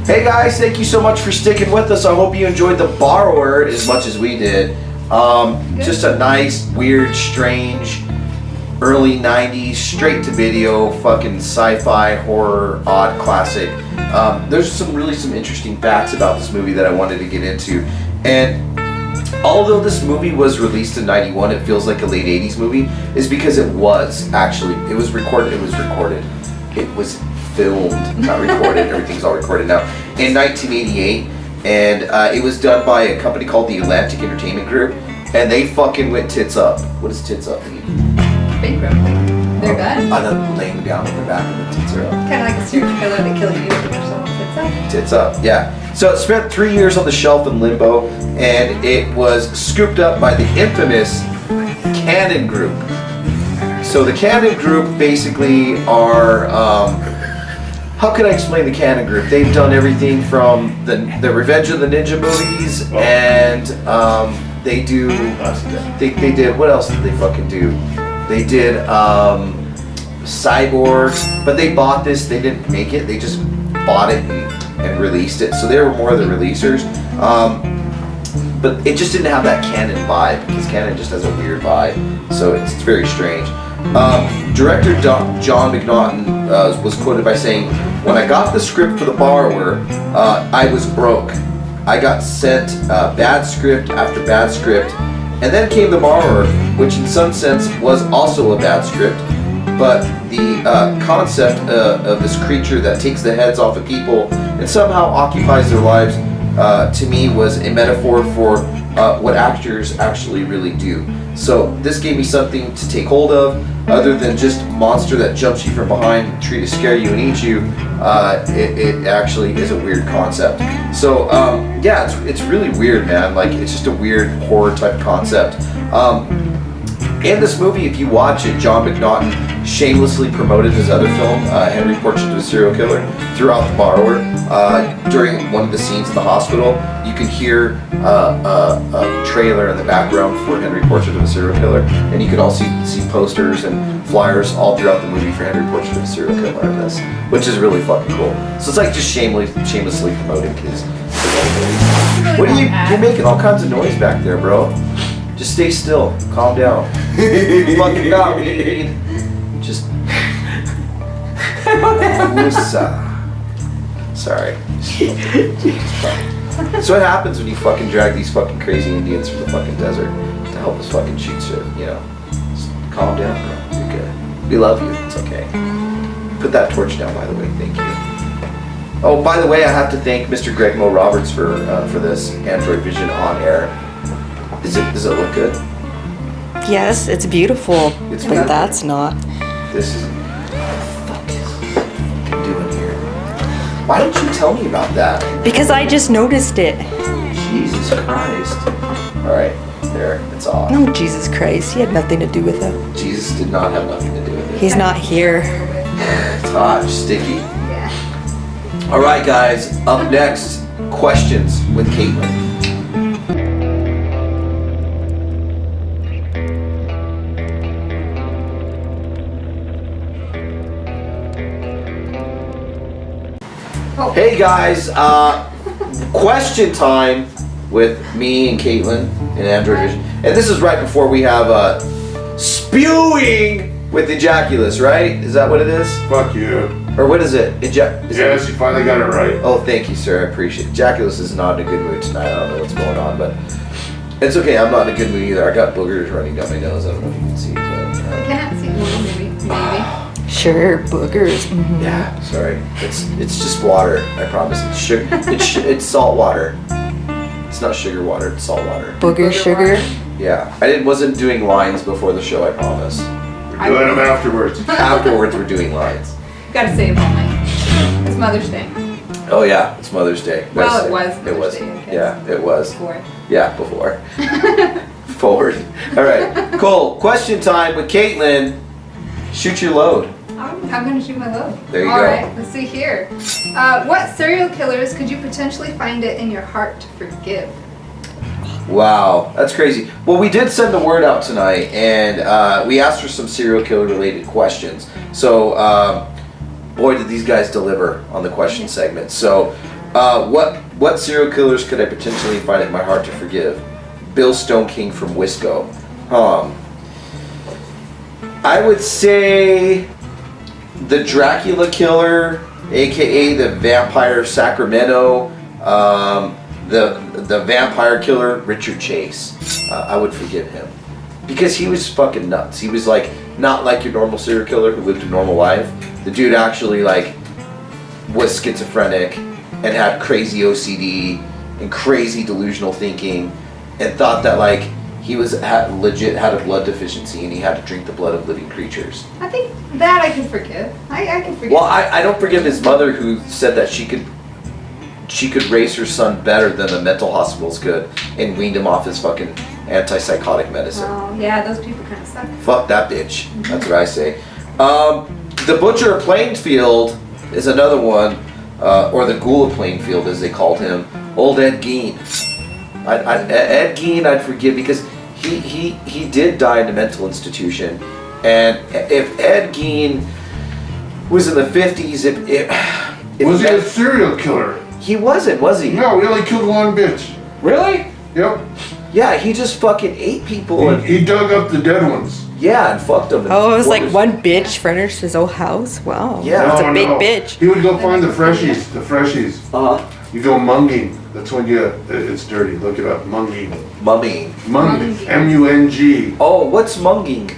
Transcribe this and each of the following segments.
Hey guys, thank you so much for sticking with us. I hope you enjoyed The Borrower as much as we did. Just a nice, weird, strange, early 90s, straight to video, fucking sci-fi, horror, odd classic. There's some interesting facts about this movie that I wanted to get into. And although this movie was released in 91, it feels like a late 80s movie, is because it was actually, it was recorded, it was filmed, not recorded, everything's all recorded now, in 1988, and it was done by a company called the Atlantic Entertainment Group, and they fucking went tits up. What does tits up mean? Bankrupt. They're done. I know, laying down on their back and the tits are up. Kind of like a serial killer that kills you or someone tits up. Tits up, yeah. So it spent 3 years on the shelf in limbo, and it was scooped up by the infamous Cannon Group. So the Cannon Group basically are, how can I explain the Cannon Group? They've done everything from the Revenge of the Ninja movies, and they did, what else did they fucking do? They did Cyborg, but they bought this, they didn't make it, they just bought it and released it. So they were more of the releasers. But it just didn't have that Canon vibe, because Canon just has a weird vibe. So it's very strange. Director John McNaughton was quoted by saying, "When I got the script for The Borrower, I was broke. I got sent bad script after bad script, and then came The Borrower, which in some sense was also a bad script. But the concept of this creature that takes the heads off of people and somehow occupies their lives, to me was a metaphor for what actors actually really do. So this gave me something to take hold of, other than just monster that jumps you from behind the tree to scare you and eat you. It actually is a weird concept. So yeah, it's really weird, man. Like, it's just a weird horror type concept. In this movie, if you watch it, John McNaughton shamelessly promoted his other film, Henry Portrait of a Serial Killer, throughout The Borrower. During one of the scenes in the hospital, you can hear a trailer in the background for Henry Portrait of a Serial Killer, and you can also see posters and flyers all throughout the movie for Henry Portrait of a Serial Killer in this, which is really fucking cool. So it's like just shamelessly promoting his old movies. What are you're making all kinds of noise back there, bro. Just stay still. Calm down. You fucking got me. Just. Sorry. So what happens when you fucking drag these fucking crazy Indians from the fucking desert to help us fucking shoot shit? You know, just calm down, bro. You're good. We love you. It's okay. Put that torch down, by the way. Thank you. Oh, by the way, I have to thank Mr. Greg Mo Roberts for this Androidvision on air. Does it look good? Yes, it's beautiful. It's but beautiful. That's not. This is. What the fuck is fucking doing here? Why don't you tell me about that? Because I just noticed it. Jesus Christ. Alright, there, it's off. No, Jesus Christ. He had nothing to do with it. Jesus did not have nothing to do with it. He's not here. It's hot, sticky. Yeah. Alright, guys, up next, questions with Caitlin. Oh. Hey guys, question time with me and Caitlin and Androidvision. And this is right before we have spewing with ejaculus, right? Is that what it is? Fuck you. Or what is it? Yes, you finally got it right. Oh, thank you, sir. I appreciate it. Ejaculus is not in a good mood tonight. I don't know what's going on, but it's okay. I'm not in a good mood either. I got boogers running down my nose. I don't know if you can see, but I cannot see. Maybe. Sure, boogers. Mm-hmm. yeah. Sorry. It's just water. I promise. It's sugar. It's salt water. It's not sugar water. It's salt water. Booger sugar. Yeah. Wasn't doing lines before the show. I promise. We're doing them afterwards. Afterwards, we're doing lines. Gotta save all night. It's Mother's Day. Oh yeah, it's Mother's Day. Well, it was It Mother's was. Day, I guess. Yeah, it was. Before. Yeah, before. Forward. All right. Cool. Question time with Caitlin. Shoot your load. I'm gonna shoot my load. There you All go. right, let's see here. What serial killers could you potentially find it in your heart to forgive? Wow, that's crazy. Well, we did send the word out tonight, and we asked for some serial killer related questions. So boy, did these guys deliver on the question segment. So, what serial killers could I potentially find it in my heart to forgive? Bill Stone King from Wisco. I would say the Dracula killer, aka the vampire of Sacramento, the vampire killer Richard Chase. I would forgive him because he was fucking nuts. He was like not like your normal serial killer who lived a normal life. The dude actually like was schizophrenic and had crazy OCD and crazy delusional thinking and thought that like he legit had a blood deficiency and he had to drink the blood of living creatures. I think that I can forgive. I can forgive. Well, I don't forgive his mother who said that she could raise her son better than the mental hospitals could and weaned him off his fucking antipsychotic medicine. Oh, yeah, those people kind of suck. Fuck that bitch. That's what I say. The Butcher of Plainfield is another one, or the Ghoul of Plainfield as they called him. Old Ed Gein. Ed Gein I'd forgive because he did die in a mental institution. And if Ed Gein was in the 50s, if Was he a serial killer? He wasn't, was he? No, he only killed one bitch. Really? Yep. Yeah, he just fucking ate people and He dug up the dead ones. yeah, and fucked them. Oh, it was like one bitch furnished his whole house? Wow. Yeah. That's No, a big no. bitch. He would go find the freshies. The freshies. You go munging. That's when it's dirty. Look it up. Munging. Mumming. Munging. Munging. M-U-N-G. Oh, what's munging?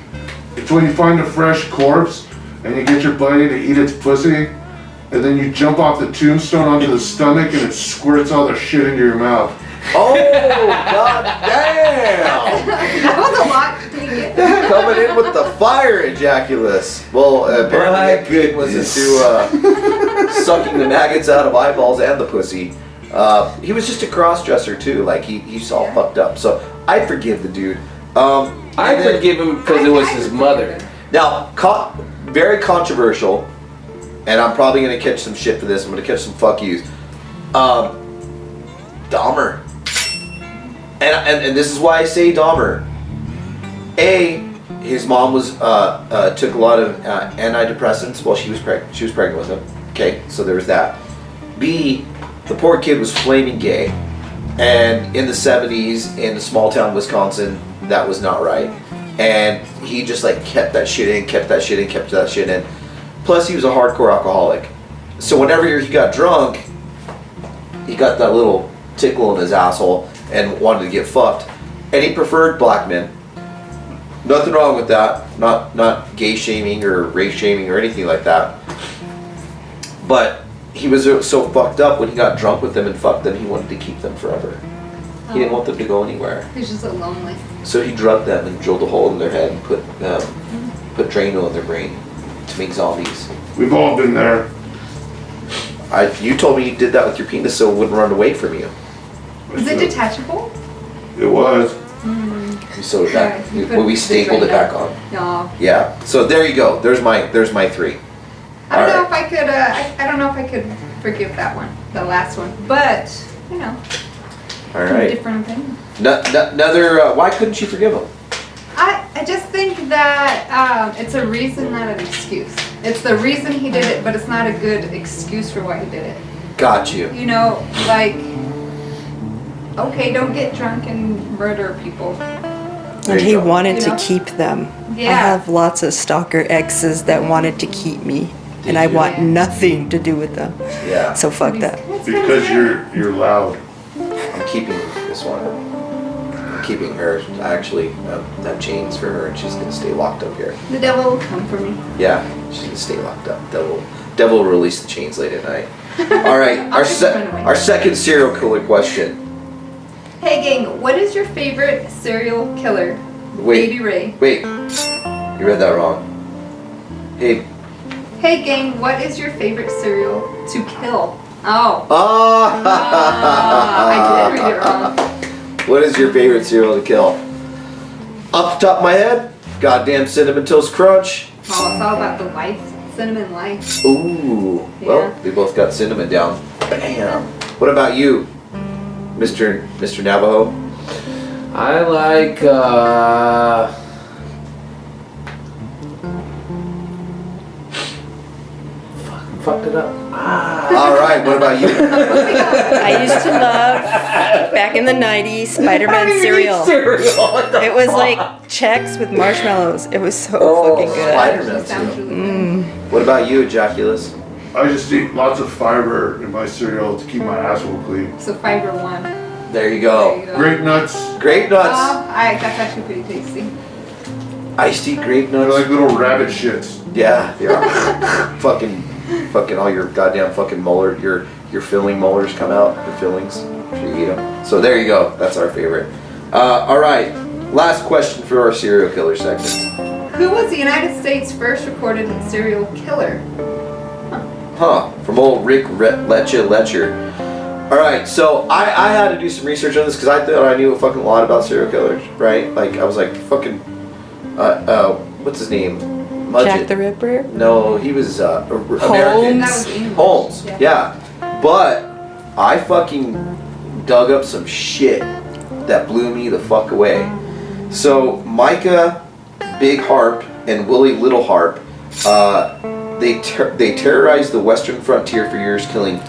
It's when you find a fresh corpse and you get your buddy to eat its pussy, and then you jump off the tombstone onto the stomach and it squirts all the shit into your mouth. Oh, god damn! That was a lot to take it. Coming in with the fire ejaculus. Well, apparently good was into sucking the maggots out of eyeballs and the pussy. He was just a cross-dresser too. Like he's all fucked up. So I forgive the dude. I forgive him because it was his mother. Now, very controversial, and I'm probably gonna catch some shit for this. I'm gonna catch some fuck yous. Dahmer. And this is why I say Dahmer. His mom was took a lot of antidepressants while she was pregnant. She was pregnant with him. Okay, so there was that. B, the poor kid was flaming gay, and in the 70s in a small town Wisconsin, that was not right. And he just like kept that shit in. Plus, he was a hardcore alcoholic. So whenever he got drunk, he got that little tickle in his asshole and wanted to get fucked. And he preferred black men. Nothing wrong with that. Not gay shaming or race shaming or anything like that. But he was so fucked up when he got drunk with them and fucked them, he wanted to keep them forever. He didn't want them to go anywhere. He's just so lonely. So he drugged them and drilled a hole in their head and put Drano in their brain to make zombies. We've all been there. You told me you did that with your penis so it wouldn't run away from you. Is it detachable? It was. So that Yeah, you when we put stapled the it back on. No. Yeah. So there you go. There's my three. I don't know All if I could. I don't know if I could forgive that one, the last one. But you know, All right. different opinion. Another. Why couldn't you forgive him? I just think that it's a reason, not an excuse. It's the reason he did it, but it's not a good excuse for why he did it. Got you. You know, like, okay, don't get drunk and murder people. There And you he go. wanted You to know? keep them. I Yeah. have lots of stalker exes that wanted to keep me. Did And I you? want Yeah. nothing to do with them. Yeah. So fuck that. Because you're loud. I'm keeping this one. I'm keeping her. I actually have chains for her, and she's gonna stay locked up here. The devil will come for me. Yeah, she's gonna stay locked up. Devil will release the chains late at night. All right, I'll take the gun away. our second serial killer question. Hey gang, what is your favorite serial killer? Wait. Baby Ray. Wait, you read that wrong. Hey. Hey gang, what is your favorite cereal to kill? Oh. I did read it wrong. What is your favorite cereal to kill? Off the top of my head, goddamn Cinnamon Toast Crunch. Oh, it's all about the life. Cinnamon life. Ooh, well, Yeah. we both got cinnamon down. Bam. What about you, Mr. Navajo? I like fucked it up. All right, what about you? I used to love, back in the 90s, Spider-Man cereal. It was like Chex with marshmallows. It was so fucking good. Spider-Man Sounds cereal. really good. What about you, Ejaculus? I just eat lots of fiber in my cereal to keep my asshole clean. So fiber one. There you There you go. go. Grape nuts, Grape nuts. That's actually pretty tasty. Iced tea grape they're nuts. like little rabbit shits. Yeah, they are. fucking all your goddamn fucking molar, your filling molars come out, the fillings, after you eat them. So there you go. That's our favorite. All right, last question for our serial killer segment. Who was the United States' first recorded serial killer? Huh, from old Rick Letcher. All right, so I had to do some research on this because I thought I knew a fucking lot about serial killers, right? Like I was like fucking, what's his name? Jack the Ripper? No, he was American. That was English. Holmes, yeah. But I fucking dug up some shit that blew me the fuck away. So Micah Big Harp and Willie Little Harp, they terrorized the western frontier for years, killing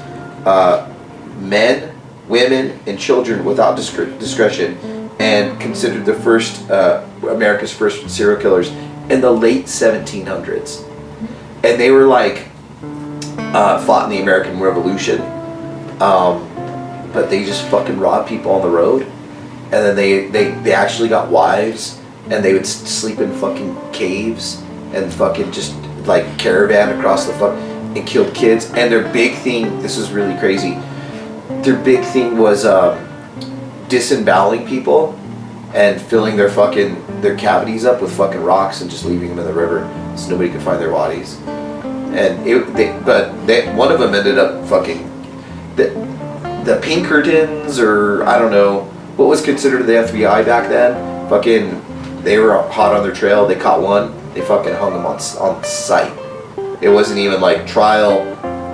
men, women, and children without discretion, and considered the first America's first serial killers in the late 1700s. And they were like fought in the American Revolution, but they just fucking robbed people on the road, and then they actually got wives, and they would sleep in fucking caves and fucking just like caravan across the fuck and killed kids. And their big thing, this is really crazy, their big thing was disemboweling people and filling their cavities up with fucking rocks and just leaving them in the river so nobody could find their bodies. And one of them ended up fucking the Pinkertons, or I don't know what was considered the FBI back then. Fucking, they were hot on their trail. They caught one. They fucking hung him on sight. It wasn't even like trial,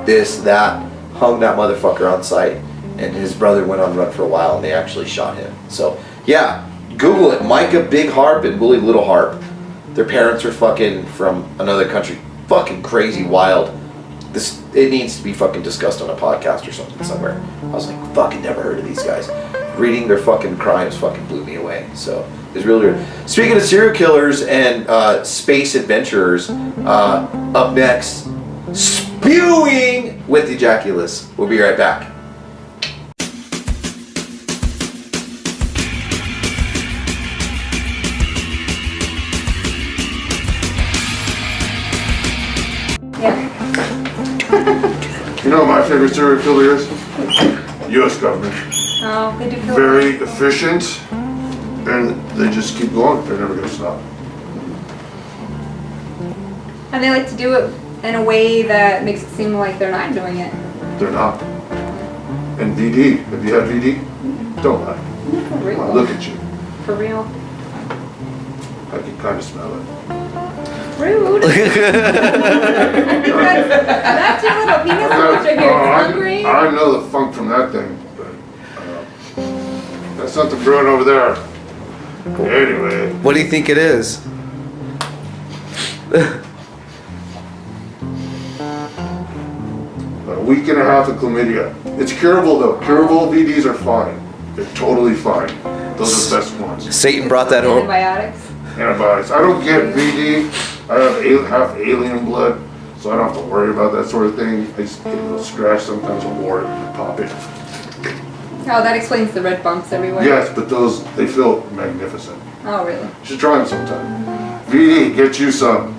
this, that. Hung that motherfucker on sight. And his brother went on run for a while, and they actually shot him. So yeah, Google it. Micah Big Harp and Willie Little Harp. Their parents were fucking from another country. Fucking crazy, wild. It needs to be fucking discussed on a podcast or something somewhere. I was like, fucking never heard of these guys. Reading their fucking crimes fucking blew me away. So it's really weird. Speaking of serial killers and space adventurers, up next, spewing with Ejaculus. We'll be right back. Yeah. You know what my favorite serial killer is? U.S. government. Oh, they do kill. Very efficient, and they just keep going. They're never gonna stop. And they like to do it in a way that makes it seem like they're not doing it. They're not. And VD, have you had VD? Don't lie. For Come real. on, look at you. For real. I can kind of smell it. Rude. That's your little penis picture here. Hungry. I know the funk from that thing, but that's something brewing over there. Anyway, What do you think it is? a week and a half of chlamydia. It's curable though. Curable VDs are fine. They're totally fine. Those are the best ones. Satan brought that home. Antibiotics. Antibiotics. I don't get VD. I have half alien blood, so I don't have to worry about that sort of thing. I just get a little scratch, sometimes a wart, and pop it. Oh, that explains the red bumps everywhere. Yes, but those, they feel magnificent. Oh, really? You should try them sometime. VD, get you some.